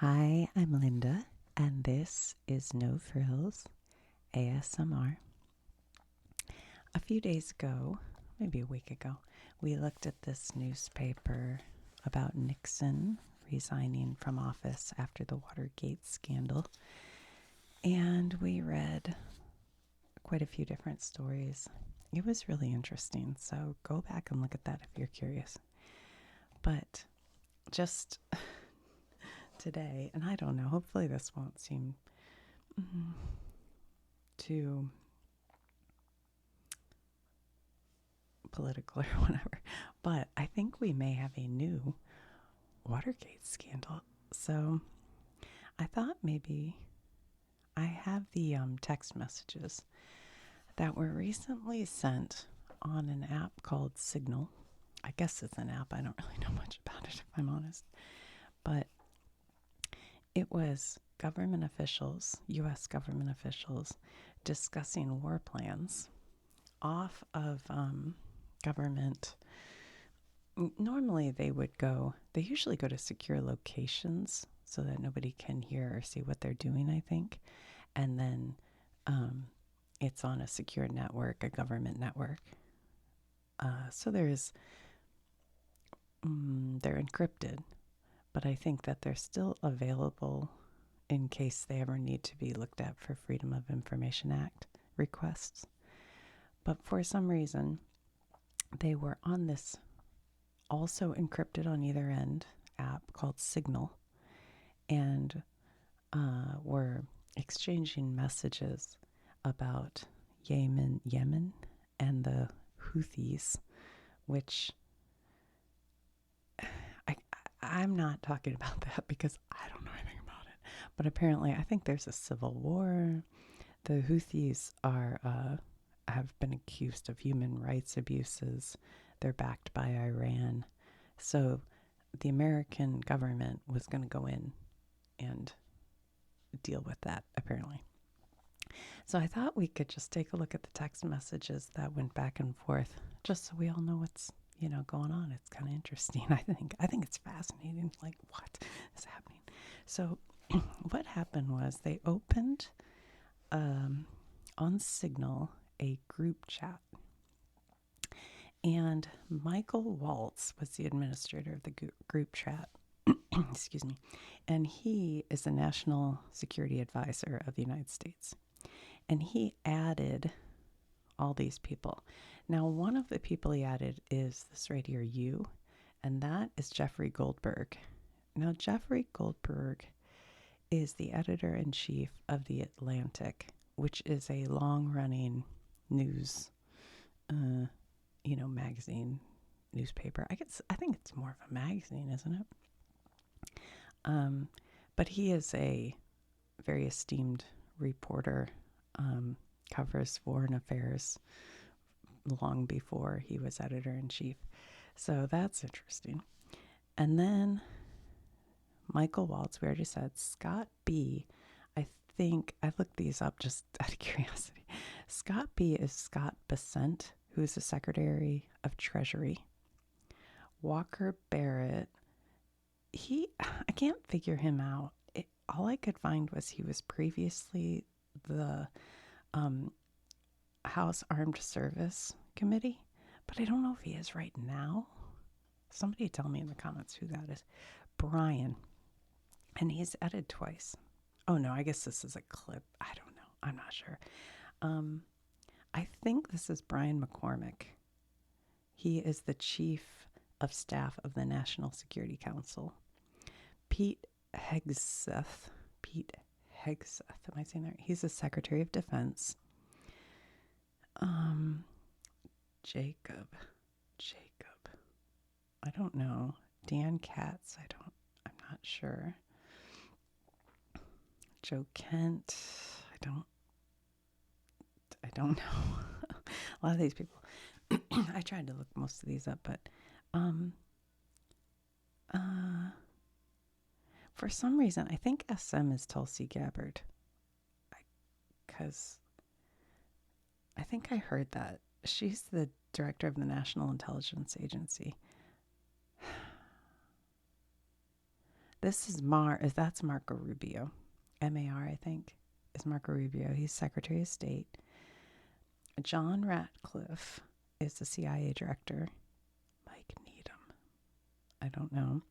Hi, I'm Linda, and this is No Frills ASMR. A few days ago, maybe a week ago, we looked at this newspaper about Nixon resigning from office after the Watergate scandal, and we read quite a few different stories. It was really interesting, so go back and look at that if you're curious. But just today, and I don't know, hopefully this won't seem too political or whatever, but I think we may have a new Watergate scandal. So I thought maybe I have the text messages that were recently sent on an app called Signal. I guess it's an app. I don't really know much about it, if I'm honest. But it was government officials, U.S. government officials, discussing war plans off of government. Normally they usually go to secure locations so that nobody can hear or see what they're doing, I think. And then it's on a secure network, a government network. So they're encrypted, but I think that they're still available in case they ever need to be looked at for Freedom of Information Act requests. But for some reason, they were on this also encrypted on either end app called Signal, and were exchanging messages about Yemen and the Houthis, which I'm not talking about that because I don't know anything about it. But apparently, I think there's a civil war. The Houthis have been accused of human rights abuses. They're backed by Iran. So the American government was going to go in and deal with that, apparently. So I thought we could just take a look at the text messages that went back and forth, just so we all know what's going on. It's kind of interesting. I think it's fascinating. Like, what is happening? So what happened was they opened on Signal a group chat, and Michael Waltz was the administrator of the group chat. Excuse me. And he is the National Security Advisor of the United States. And he added all these people. Now, one of the people he added is this right here, you, and that is Jeffrey Goldberg. Now, Jeffrey Goldberg is the editor-in-chief of The Atlantic, which is a long-running news, magazine, newspaper. I think it's more of a magazine, isn't it? But he is a very esteemed reporter, covers foreign affairs long before he was editor-in-chief. So that's interesting. And then Michael Waltz, we already said. Scott B, I think, I looked these up just out of curiosity. Scott B is Scott Bessent, who is the Secretary of Treasury. Walker Barrett, I can't figure him out. All I could find was he was previously the House Armed Service Committee, but I don't know if he is right now. Somebody tell me in the comments who that is. Brian, and he's edited twice. Oh no, I guess this is a clip. I don't know. I'm not sure. I think this is Brian McCormick. He is the Chief of Staff of the National Security Council. Pete Hegseth, am I saying that right? He's the Secretary of Defense. Jacob, I don't know. Dan Katz, I'm not sure. Joe Kent, I don't know. A lot of these people, I tried to look most of these up, but for some reason, I think SM is Tulsi Gabbard, because I think I heard that. She's the director of the National Intelligence Agency. This is that's Marco Rubio. MAR, I think, is Marco Rubio. He's Secretary of State. John Ratcliffe is the CIA director. Mike Needham, I don't know.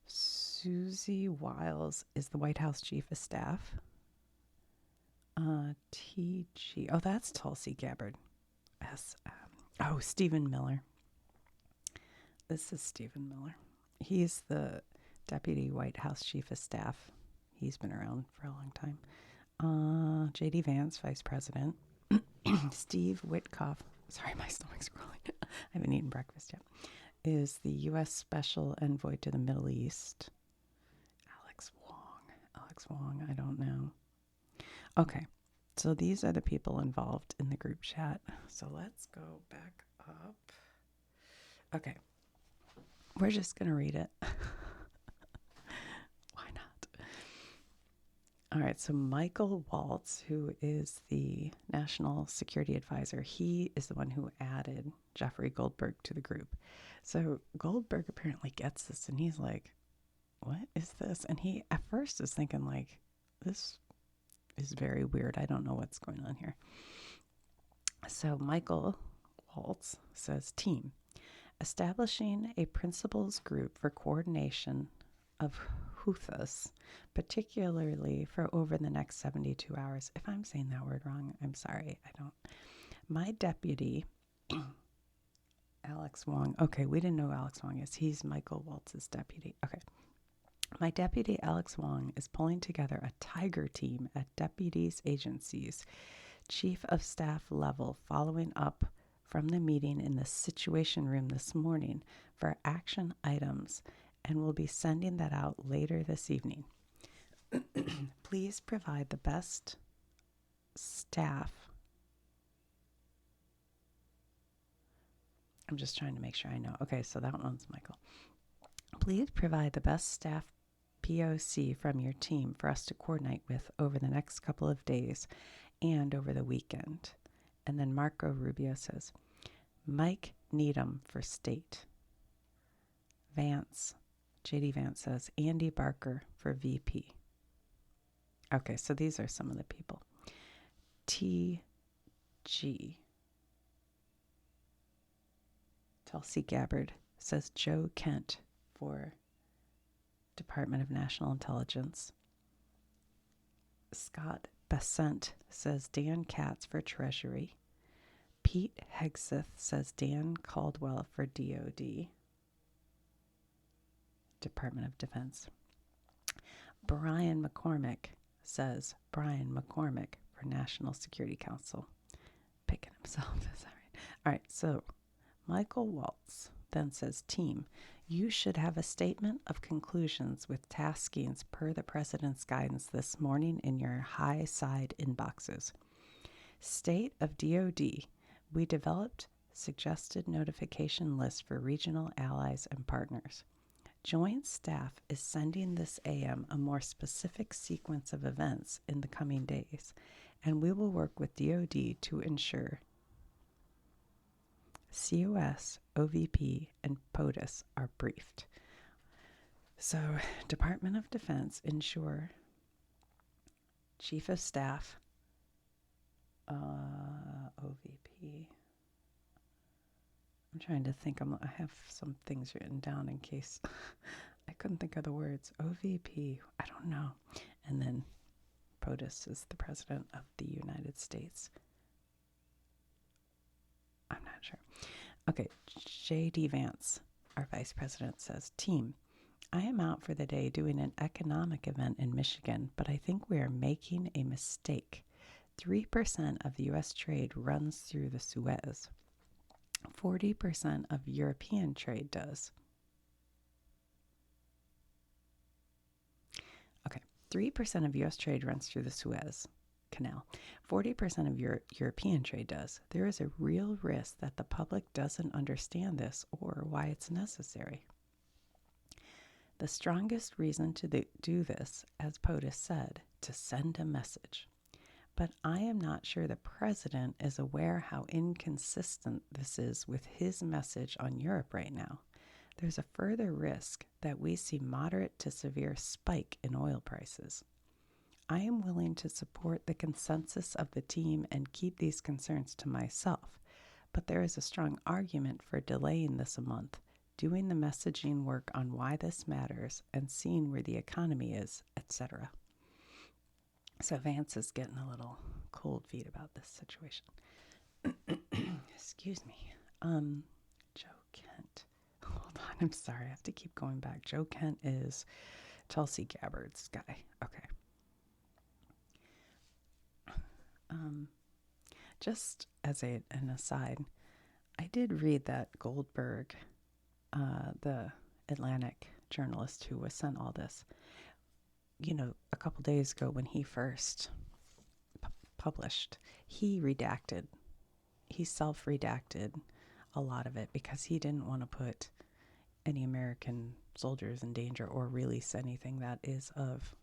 Susie Wiles is the White House Chief of Staff. TG. Oh, that's Tulsi Gabbard. Stephen Miller. This is Stephen Miller. He's the Deputy White House Chief of Staff. He's been around for a long time. J.D. Vance, Vice President. Steve Witkoff. Sorry, my stomach's growling. I haven't eaten breakfast yet. Is the U.S. Special Envoy to the Middle East. Alex Wong, I don't know. Okay, so these are the people involved in the group chat. So let's go back up. Okay, we're just going to read it. Why not? All right, so Michael Waltz, who is the National Security Advisor, he is the one who added Jeffrey Goldberg to the group. So Goldberg apparently gets this, and he's like, what is this? And he at first is thinking like, this is very weird. I don't know what's going on here. So Michael Waltz says, team, establishing a principals group for coordination of Houthis, particularly for over the next 72 hours. If I'm saying that word wrong, I'm sorry. I don't. My deputy, Alex Wong. Okay, we didn't know who Alex Wong is. He's Michael Waltz's deputy. Okay. My deputy, Alex Wong, is pulling together a tiger team at deputies' agencies, chief of staff level, following up from the meeting in the Situation Room this morning for action items, and will be sending that out later this evening. Please provide the best staff. I'm just trying to make sure I know. Okay, so that one's Michael. Please provide the best staff POC from your team for us to coordinate with over the next couple of days and over the weekend. And then Marco Rubio says, Mike Needham for state. J.D. Vance says, Andy Barker for VP. Okay, so these are some of the people. TG. Tulsi Gabbard says Joe Kent for Department of National Intelligence. Scott Besant says Dan Katz for Treasury. Pete Hegseth says Dan Caldwell for DOD, Department of Defense. Brian McCormick says Brian McCormick for National Security Council. Picking himself, is that right? All right, so Michael Waltz then says, team, you should have a statement of conclusions with taskings per the President's guidance this morning in your high side inboxes. State of DOD, we developed suggested notification lists for regional allies and partners. Joint Staff is sending this AM a more specific sequence of events in the coming days, and we will work with DOD to ensure COS, OVP, and POTUS are briefed. So, Department of Defense ensure Chief of Staff, OVP. I'm trying to think. I have some things written down in case I couldn't think of the words. OVP, I don't know. And then POTUS is the President of the United States. I'm not sure. Okay, J.D. Vance, our Vice President, says, team, I am out for the day doing an economic event in Michigan, but I think we are making a mistake. 3% of U.S. trade runs through the Suez. 40% of European trade does. Okay, 3% of U.S. trade runs through the Suez Canal. 40% of European trade does. There is a real risk that the public doesn't understand this or why it's necessary. The strongest reason to do this, as POTUS said, to send a message. But I am not sure the president is aware how inconsistent this is with his message on Europe right now. there's a further risk that we see moderate to severe spike in oil prices. I am willing to support the consensus of the team and keep these concerns to myself, but there is a strong argument for delaying this a month, doing the messaging work on why this matters, and seeing where the economy is, etc. So Vance is getting a little cold feet about this situation. Excuse me. Joe Kent. Hold on, I'm sorry. I have to keep going back. Joe Kent is Tulsi Gabbard's guy. Okay. Just as an aside, I did read that Goldberg, the Atlantic journalist who was sent all this, a couple days ago when he first published, he self-redacted a lot of it because he didn't want to put any American soldiers in danger or release anything that is of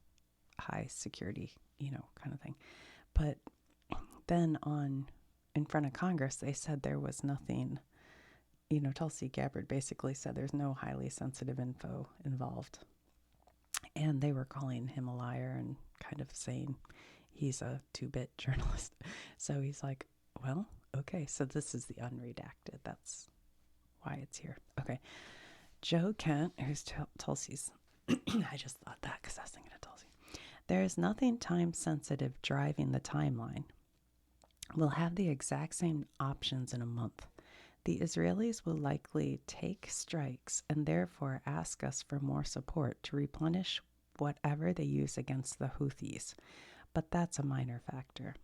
high security, kind of thing. But then in front of Congress, they said there was nothing, Tulsi Gabbard basically said there's no highly sensitive info involved. And they were calling him a liar and kind of saying he's a two-bit journalist. So he's like, well, okay, so this is the unredacted. That's why it's here. Okay. Joe Kent, who's Tulsi's, I just thought that because I was thinking of Tulsi. There is nothing time-sensitive driving the timeline. We'll have the exact same options in a month. The Israelis will likely take strikes and therefore ask us for more support to replenish whatever they use against the Houthis, but that's a minor factor.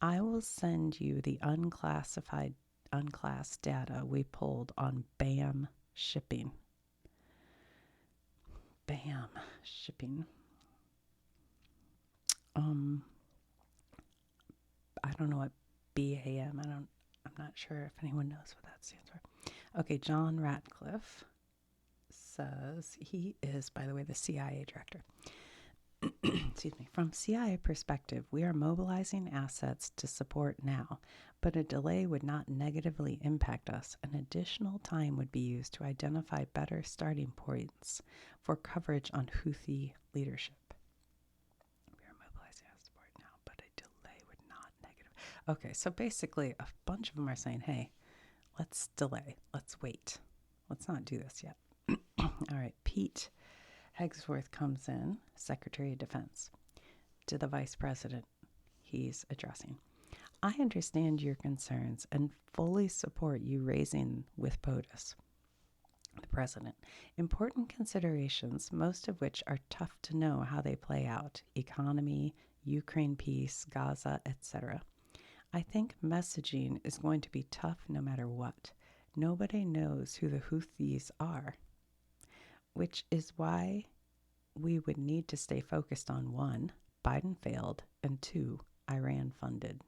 I will send you the unclassed data we pulled on BAM shipping. BAM shipping. I don't know what BAM. I'm not sure if anyone knows what that stands for. Okay, John Ratcliffe says he is, by the way, the CIA director. Excuse me. From CIA perspective, we are mobilizing assets to support now, but a delay would not negatively impact us. An additional time would be used to identify better starting points for coverage on Houthi leadership. We are mobilizing assets to support now, but a delay would not negatively. Okay, so basically a bunch of them are saying, hey, let's delay. Let's wait. Let's not do this yet. All right, Pete Hegsworth comes in, Secretary of Defense, to the Vice President he's addressing. I understand your concerns and fully support you raising with POTUS. The President. Important considerations, most of which are tough to know how they play out. Economy, Ukraine peace, Gaza, etc. I think messaging is going to be tough no matter what. Nobody knows who the Houthis are, which is why we would need to stay focused on 1, Biden failed, and 2, Iran funded.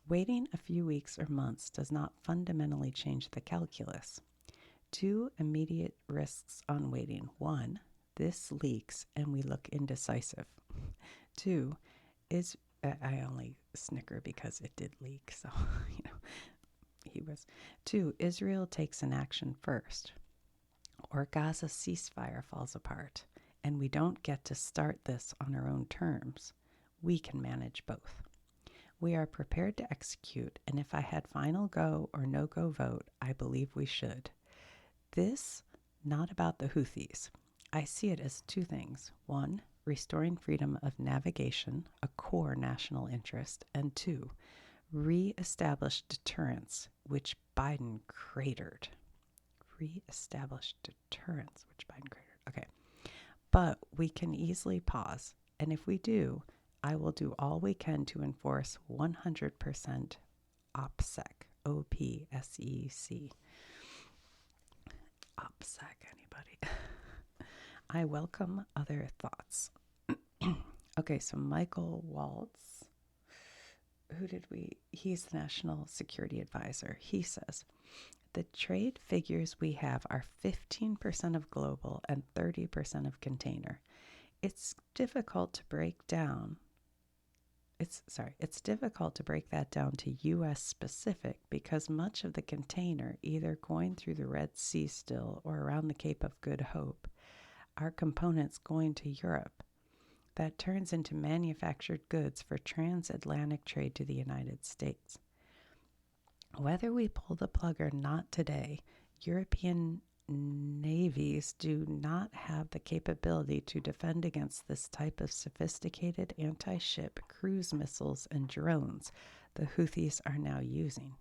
Waiting a few weeks or months does not fundamentally change the calculus. 2 immediate risks on waiting. 1, this leaks and we look indecisive. 2, I only snicker because it did leak, so, he was. 2, Israel takes an action first, or Gaza ceasefire falls apart, and we don't get to start this on our own terms. We can manage both. We are prepared to execute, and if I had final go or no-go vote, I believe we should. This, not about the Houthis. I see it as 2 things. 1, restoring freedom of navigation, a core national interest, and 2, re-establish deterrence, which Biden cratered. Okay. But we can easily pause, and if we do, I will do all we can to enforce 100% OPSEC. OPSEC. OPSEC, anybody? I welcome other thoughts. Okay, so Michael Waltz, he's the National Security Advisor. He says, the trade figures we have are 15% of global and 30% of container. It's difficult to break down It's difficult to break that down to US specific because much of the container either going through the Red Sea still or around the Cape of Good Hope are components going to Europe. That turns into manufactured goods for transatlantic trade to the United States. Whether we pull the plug or not today, European navies do not have the capability to defend against this type of sophisticated anti-ship cruise missiles and drones the Houthis are now using.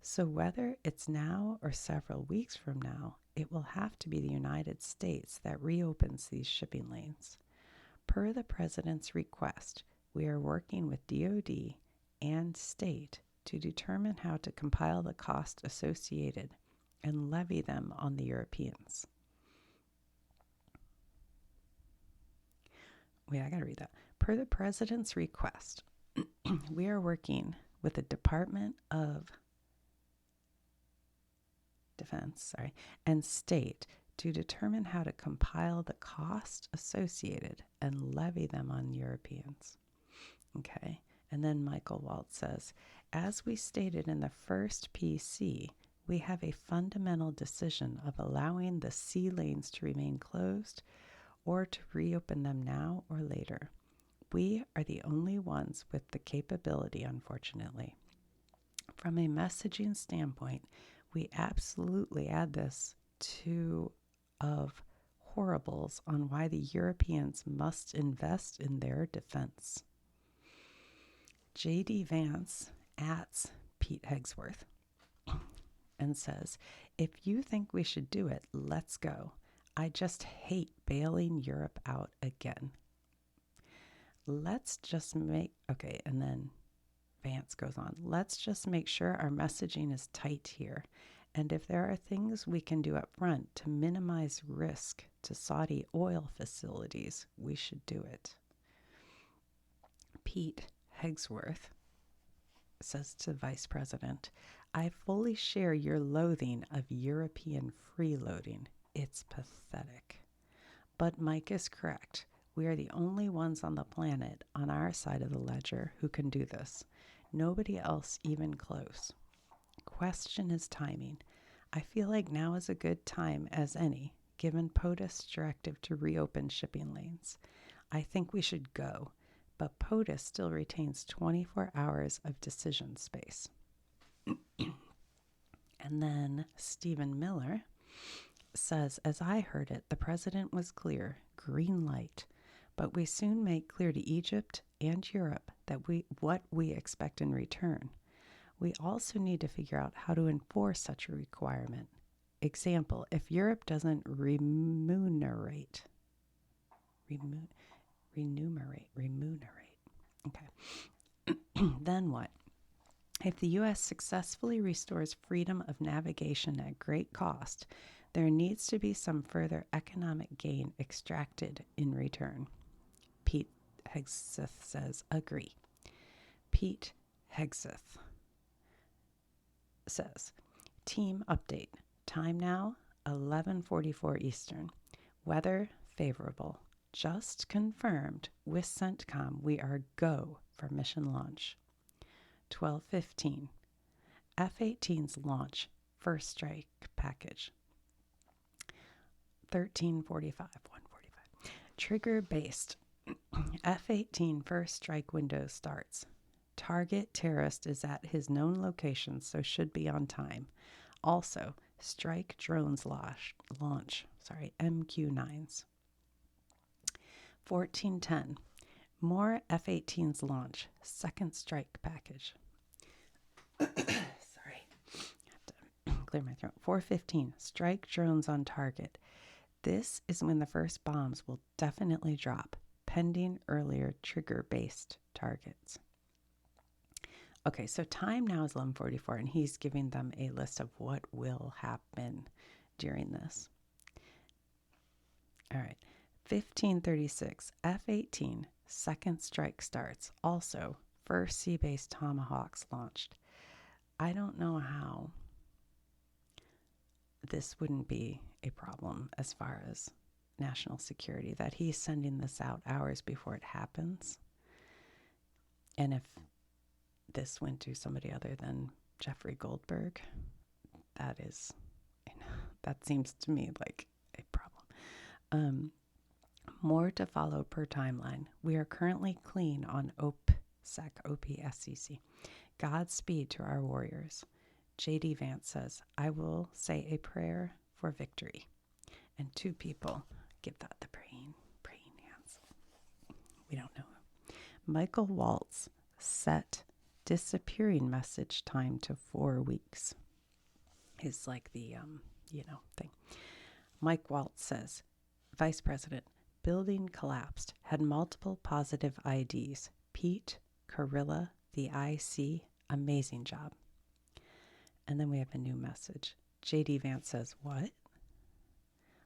So whether it's now or several weeks from now, it will have to be the United States that reopens these shipping lanes. Per the President's request, we are working with DoD and state to determine how to compile the cost associated and levy them on the Europeans. Wait, I gotta read that. Per the President's request, we are working with the Department of Defense, and state to determine how to compile the cost associated and levy them on Europeans. Okay. And then Michael Waltz says, as we stated in the first PC, we have a fundamental decision of allowing the sea lanes to remain closed or to reopen them now or later. We are the only ones with the capability, unfortunately. From a messaging standpoint, we absolutely add this to of horribles on why the Europeans must invest in their defense. J.D. Vance ats Pete Hegsworth and says, if you think we should do it, let's go. I just hate bailing Europe out again. Let's just make, okay, and then Vance goes on, let's just make sure our messaging is tight here. And if there are things we can do up front to minimize risk to Saudi oil facilities, we should do it. Pete Hegsworth says to Vice President, I fully share your loathing of European freeloading. It's pathetic. But Mike is correct. We are the only ones on the planet on our side of the ledger who can do this. Nobody else even close. Question is timing. I feel like now is a good time as any, given POTUS' directive to reopen shipping lanes. I think we should go, but POTUS still retains 24 hours of decision space. And then Stephen Miller says, as I heard it, the president was clear, green light, but we soon made clear to Egypt and Europe that what we expect in return. We also need to figure out how to enforce such a requirement. Example, if Europe doesn't remunerate. Okay. Then what? If the U.S. successfully restores freedom of navigation at great cost, there needs to be some further economic gain extracted in return. Pete Hegseth says, agree. Pete Hegseth says, team update. Time now, 11:44 Eastern. Weather favorable. Just confirmed with CENTCOM we are go for mission launch. 12:15. F-18's launch first strike package. 13:45, 1:45. Trigger based. F-18 first strike window starts. Target terrorist is at his known location, so should be on time. Also, strike drones launch MQ-9s. 14:10. More F-18s launch, second strike package. Sorry, I have to clear my throat. 4:15. Strike drones on target. This is when the first bombs will definitely drop, pending earlier trigger-based targets. Okay, so time now is 11:44, and he's giving them a list of what will happen during this. All right, 15:36, F-18, second strike starts. Also, first sea-based Tomahawks launched. I don't know how this wouldn't be a problem as far as national security, that he's sending this out hours before it happens. And if this went to somebody other than Jeffrey Goldberg, that is, that seems to me like a problem. More to follow per timeline. We are currently clean on OPSEC, OPSCC. Godspeed to our warriors. J.D. Vance says, I will say a prayer for victory. And 2 people give that the praying hands. We don't know. Michael Waltz set disappearing message time to 4 weeks. Is like the, thing. Mike Waltz says, Vice President, building collapsed, had multiple positive IDs. Pete, Carilla, the IC, amazing job. And then we have a new message. J.D. Vance says, what?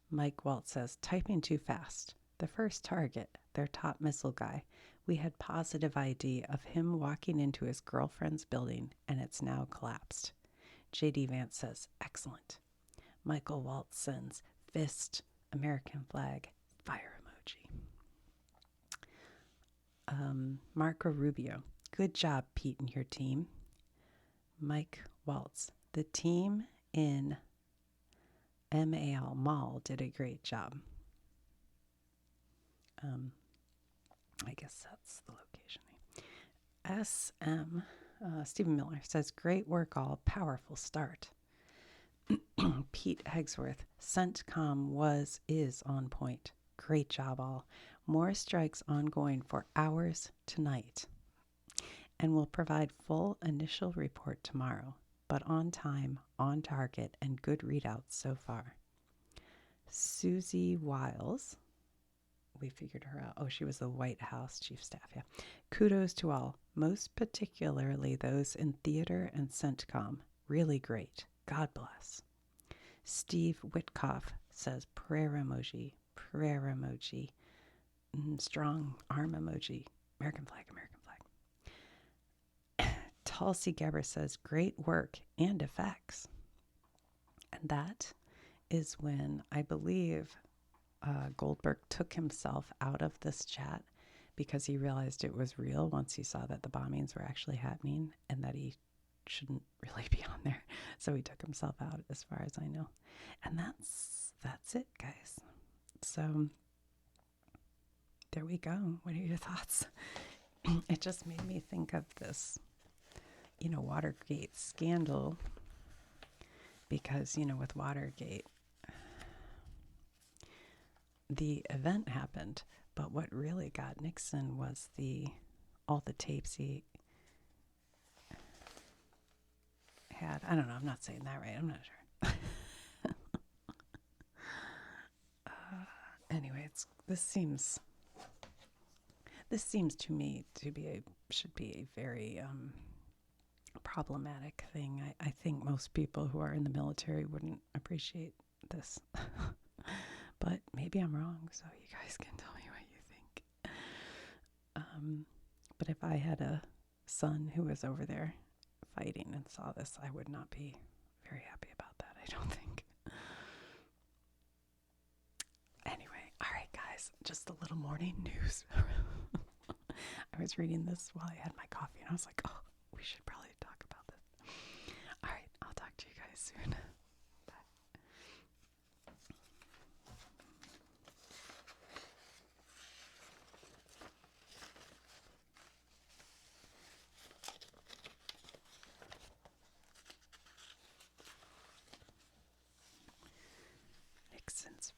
Mike Waltz says, typing too fast. The first target, their top missile guy, we had positive ID of him walking into his girlfriend's building, and it's now collapsed. J.D. Vance says, excellent. Michael Waltz sends, fist, American flag, fire emoji. Marco Rubio, good job, Pete and your team. Mike Waltz, the team in MAL Mall did a great job. I guess that's the location. SM, Stephen Miller says, great work all, powerful start. Pete Hegsworth, CENTCOM is on point. Great job all. More strikes ongoing for hours tonight. And will provide full initial report tomorrow, but on time, on target, and good readouts so far. Susie Wiles, we figured her out. Oh, she was the White House Chief Staff, yeah. Kudos to all, most particularly those in theater and CENTCOM. Really great. God bless. Steve Witkoff says prayer emoji, strong arm emoji, American flag, American flag. Tulsi Geber says great work and effects. And that is when I believe Goldberg took himself out of this chat because he realized it was real once he saw that the bombings were actually happening and that he shouldn't really be on there. So he took himself out as far as I know. And that's it, guys. So there we go. What are your thoughts? It just made me think of this, Watergate scandal because, with Watergate, the event happened, but what really got Nixon was all the tapes he had. I don't know. I'm not saying that right. I'm not sure. Anyway, this seems to me should be a very problematic thing. I think most people who are in the military wouldn't appreciate this. But maybe I'm wrong, so you guys can tell me what you think. But if I had a son who was over there fighting and saw this, I would not be very happy about that, I don't think. Anyway, all right, guys, just a little morning news. I was reading this while I had my coffee, and I was like, oh, we should probably talk about this. All right, I'll talk to you guys soon. Nixon's